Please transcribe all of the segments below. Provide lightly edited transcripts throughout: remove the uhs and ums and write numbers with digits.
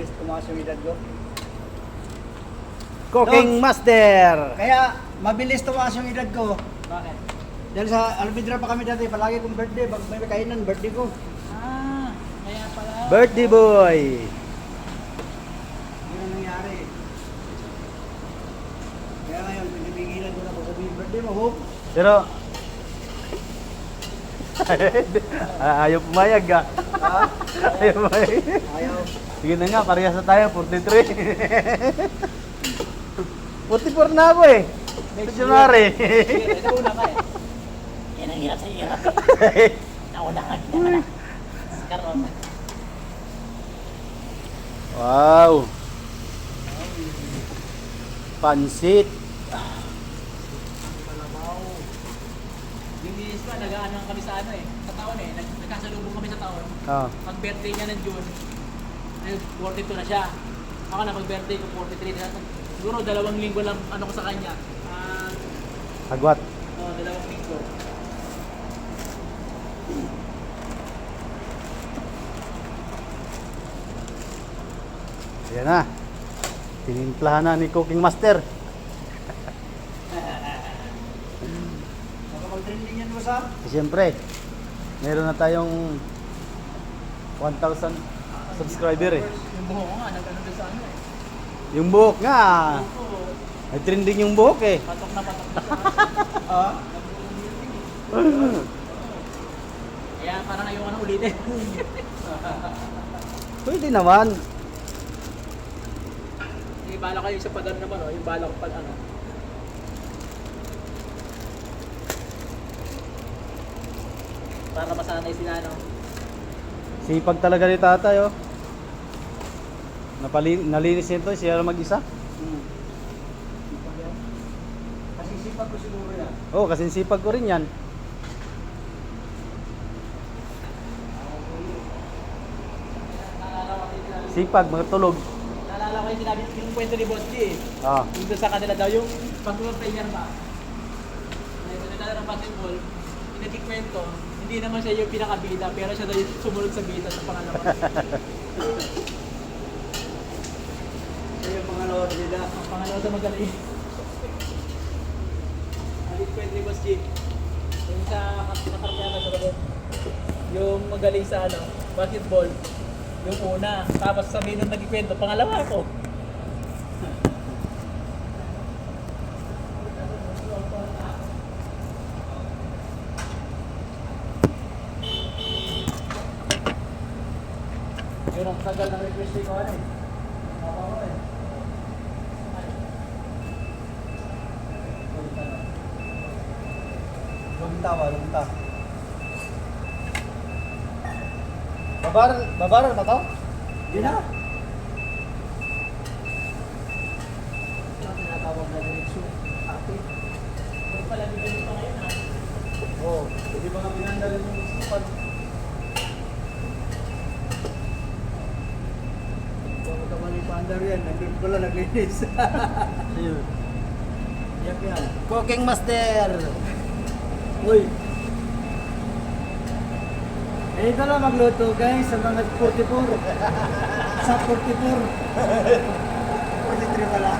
mabilis tumaas yung edad ko. Cooking Master. Kaya mabilis tumaas yung edad ko. Bakit? Dahil sa Alvidra pa kami dati, palagi kong birthday. Pag may kainan, birthday ko. Ah, kaya pala. Birthday boy. Yun ang nangyari. Kaya ngayon, pinipigilan ko na pag sabihin birthday mo, Hope. Pero ayaw pumayag ah. Ha? Ayaw pumayag. Ayaw. Sige na nga, parehas na tayo, 43. 44 na ako eh. Sa January. Sige, nauna ka eh. Yan ang hirap sa hirap. Nauna ka, kita ka na. Karoon. Wow. Pansit. Yung minis ko, nag-ano kami sa ano eh. Sa taon eh. Nagkasalubong kami sa taon. Ah. Pag birthday niya ng June, ay 42 na siya. Ako na pag birthday ko 43 na. Siguro 2 linggo lang ano ko sa kanya. Agwat. 2 linggo. Yan na. Tinimplahan na ni Cooking Master. Nakapag-trending yan mo, Sam? Siyempre, meron na tayong 1,000 subscriber eh. Yung buho ko nga, nag-ano doon sa ano eh. Yung buhok nga. Oo. May trending yung buhok eh. Patok na patok na sa Ha? Kaya parang ayoko na ulitin. Pwede naman. Yung bala kayo sa pag-ano naman, oh. Yung bala ko pag ano. Para masanay sila, no? Sipag talaga ni tatay oh. Nalinis nito siya lang mag-isa. Sipag yan. Kasi sipag ko siguro yan. Oo, kasi sipag ko rin yan. Naalala ko din sinabi. Sipag, magtulog. Naalala ko yung sinabi, yung kwento ni Boss G eh. Ah. Yung doon sa kanila daw, yung pag-player ba? Ay, nagdala ng basketball, kwento, hindi naman siya yung pinakabida, pero siya daw yung sumunod sa bida sa pangalawa. Siya yung mga lord nila. Ang pangalawa sa magaling. Alit kwento ni Boss G. Yung sa kakarpiyanan sa loob. Yung magaling sa ano, basketball. Yung una. Tapos sabihin nung nagkikwento, pangalawa ko. Yun ang tagal ng request ko ano eh. Papa ko eh. Lumita ba? Lumita. Babaral ba to? Hindi na. Ito ang tinatawag na direksyon. Ate. Huwag pala bigyan pa ngayon ha. Oo. Hindi ba nga pinandalin yung sipag? Huwag ka mali paandar yan. Nandun ko lang naglinis. Ayun. Yak yan. Cooking Master! Uy! Eh, ito lang magluto guys sa mga 44. Sa 44. 43 pala.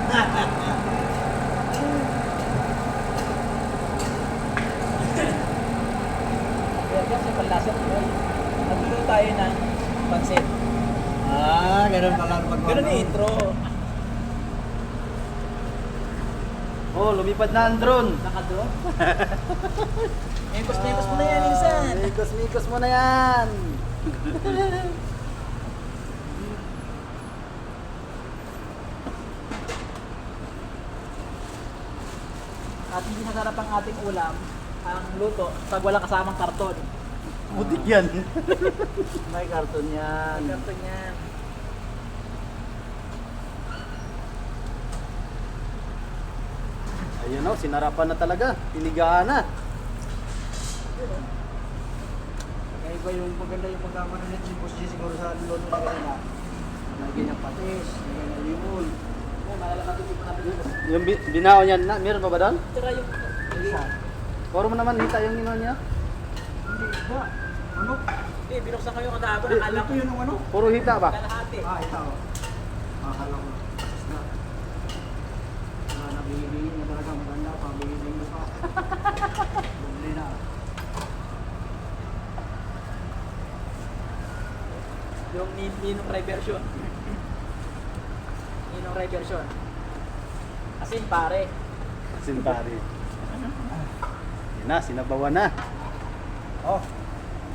Kaya yan sa panlasa ko. Nagluto tayo ng pansit. Ah, ganun pala ang pagmamahal. Ganun yung intro. Oh, lumipad na ang drone. Nakadro. Mekos mo na yan, insan. Mikos mo na yan. At hindi masarap ang ating ulam, ang luto, pag walang kasamang karton. Butik yan. May karton yan. Ang karton yan. Ayun o, sinarapan na talaga. Tinigaan na. Kaya iba yung maganda yung pagkama na net si Boss G siguro sa lolo na ganyan na. Lagyan ng patis, lagyan ng limon. Oh, malalaman din yung natin dito. Yung binao niya na, meron pa ba doon? Tira yung... Isa. Puro mo naman hita yung ino niya. Hindi ba? Ano? Eh, binuksan ko yung kadabo, nakala Ito ko yun ang ano? Puro hita ba? kalahati. Ah, ito. Akala ko, isda. Nabihili na talaga maganda, pabihili mo pa. Bumili na. Yung Ninong Ray version. Ninong Ray version. Asin pare. Sintari. Yan na, sinabawan na. Oh,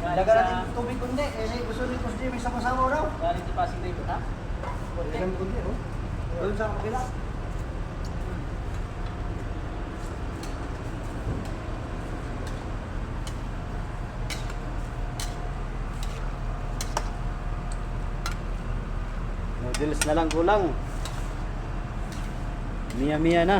Galing daga sa- natin tubig kundi. Eh, gusto ni Boss Jimmy sama-sama raw. Galing sa Pasig River, ha? Konti. Dagan kundi, oh. Doon sa kapila. Noodles na lang kulang. Mia-mia na.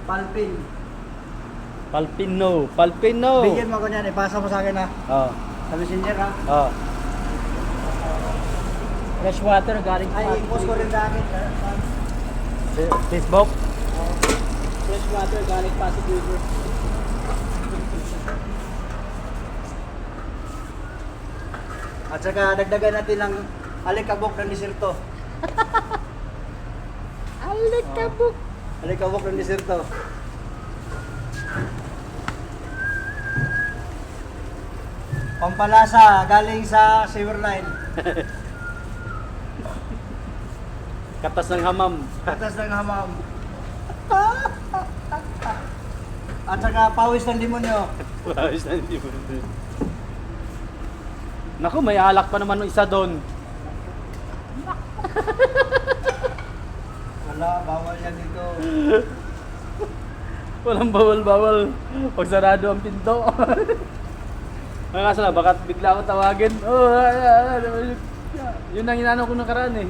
Palpin. Palpino, Palpino. Bigyan mo ako niyan, ipasa mo sa akin ha. Oh, Sa messenger ha. oh. Fresh water galing sa Ay, Pasig i-post ko River. rin sa akin. Facebook. Fresh water galing Pasig River. At saka dagdagan natin ng alikabok ng diserto. Alikabok. Alikabok ng diserto. Pampalasa galing sa sewer line. Katas ng hamam. Katas ng hamam. At saka pawis ng demonyo. Ayos na hindi mo. Naku, may alak pa naman ng isa doon. Wala, bawal yan dito. Walang bawal-bawal. Pag sarado ang pinto. Ang kaso na, baka bigla ako tawagin. Oh, yun ang inano ko nakaraan eh.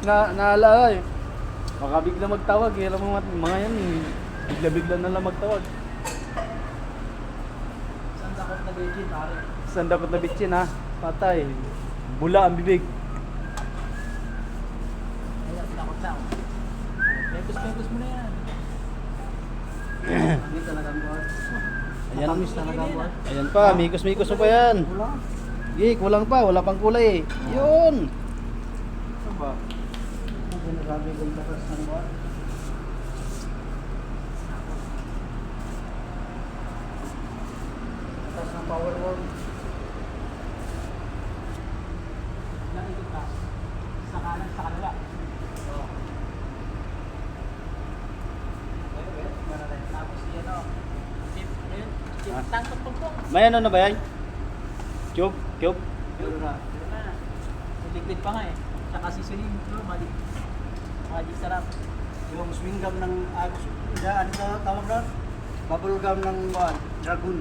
Naalala eh. Baka bigla magtawag eh. Alam mo mga yan eh. Bigla-bigla na lang magtawag. Isang dakot na virgin, pare. Sandakot na bitchin ha. Patay. Bula ang bibig. Ayan, dakot na. Pepos mo na yan. Hindi talaga mo. Ayan. Matamis talaga mo. Ayan pa, mikos-mikos pa yan. Wala. Gik, kulang pa. Wala pang kulay eh. Yun. Ano ba? Ang sinasabi kong takas ng buwan. Takas ng power wall. Nakikita ka. Sa kanan, sa kaliwa. Oh. Tapos yan o. Chip, ano yun? Chip, Ah. tangkot tumpok. May ano na ba yan? Cube? Cube? Yun na. Yun na. May liquid pa nga eh. Tsaka seasoning. Magic. Magic sarap. Yung swing gum ng agos. Ano tawag doon? Bubble gum ng buwan. Dragon.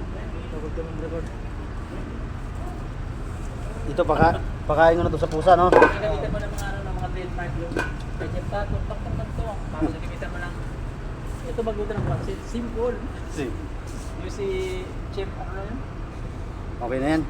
Tawag ka ng record. Ito pakain ko na to sa pusa no? Gagamitan mo ng mga ano, ng mga trademark yung kanyang tato, tak. Tapos gagamitan mo ng ito bagutan ng pansit. Simple. Si. Yung si Chef, ano na yun? Okay na yan.